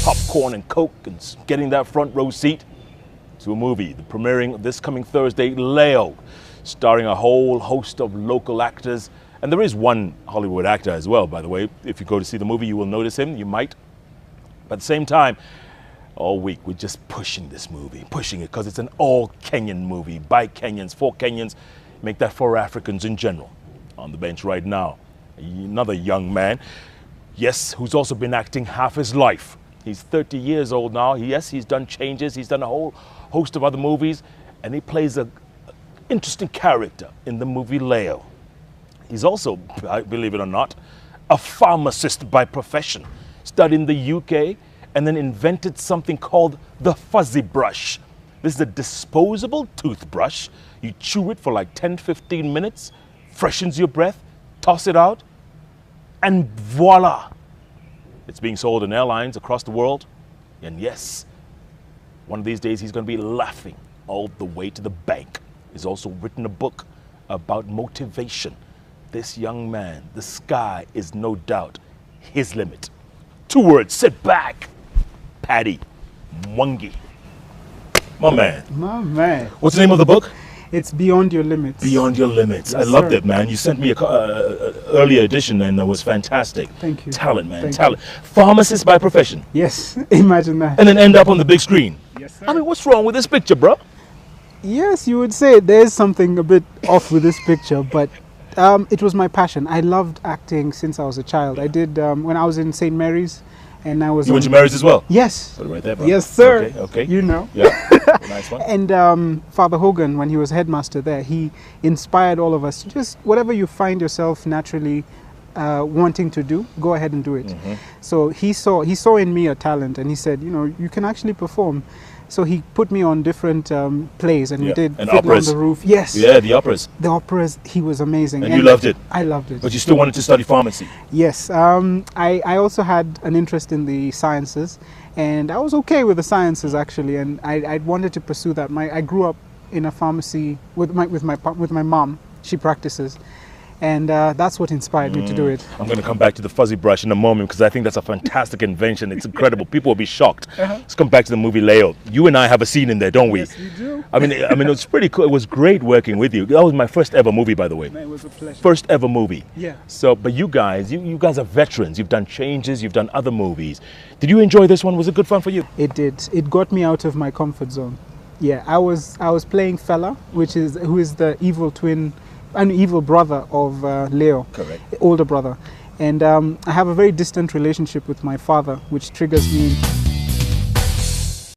popcorn and Coke and getting that front row seat to a movie, the premiering this coming Thursday, Leo, starring a whole host of local actors. And there is one Hollywood actor as well, by the way. If you go to see the movie, you will notice him. You might. But at the same time, all week, we're just pushing this movie, pushing it, because it's an all-Kenyan movie, by Kenyans, for Kenyans. Make that for Africans in general. On the bench right now, another young man, yes, who's also been acting half his life. He's 30 years old now. Yes, he's done changes. He's done a whole host of other movies, and he plays an interesting character in the movie Leo. He's also, believe it or not, a pharmacist by profession. Studied in the UK and then invented something called the fuzzy brush. This is a disposable toothbrush. You chew it for like 10-15 minutes, freshens your breath, toss it out, and voila. It's being sold in airlines across the world. And yes, one of these days he's going to be laughing all the way to the bank. He's also written a book about motivation. This young man, the sky is no doubt his limit. 2 words, sit back. Paddy Mwangi. My man. My man. What's the name of the book? It's Beyond Your Limits. Beyond Your Limits. Yes, I loved sir. it, man. You sent me a earlier edition and it was fantastic. Thank you. Talent, man. Thank Talent. Pharmacist by profession. Yes, imagine that. And then end up on the big screen. Yes, sir. I mean, what's wrong with this picture, bro? Yes, you would say there's something a bit off with this picture, but it was my passion. I loved acting since I was a child. I did when I was in St. Mary's, and I was. You went to Mary's as well? Yes. Put it right there, bro. Yes, sir. Okay, okay. You know. Yeah. Nice one. And Father Hogan, when he was headmaster there, he inspired all of us. Just whatever you find yourself naturally wanting to do, go ahead and do it. Mm-hmm. So he saw in me a talent, and he said, you know, you can actually perform. So he put me on different plays, and we did And Fiddler operas. on the Roof. Yes. Yeah, the operas. The operas, he was amazing. And you loved it. I loved it. But you still wanted to study pharmacy. Yes. I also had an interest in the sciences, and I was okay with the sciences actually, and I wanted to pursue that. I grew up in a pharmacy with my mom. She practices. And that's what inspired me to do it. I'm going to come back to the fuzzy brush in a moment because I think that's a fantastic invention. It's incredible. People will be shocked. Let's come back to the movie Leo. You and I have a scene in there, don't we? Yes, we do. I mean, it was pretty cool. It was great working with you. That was my first ever movie, by the way. It was a pleasure. First ever movie. Yeah. So, but you guys are veterans. You've done changes. You've done other movies. Did you enjoy this one? Was it good fun for you? It did. It got me out of my comfort zone. Yeah, I was playing Fela, who is the evil twin. An evil brother of Leo, Correct. older brother, and I have a very distant relationship with my father, which triggers me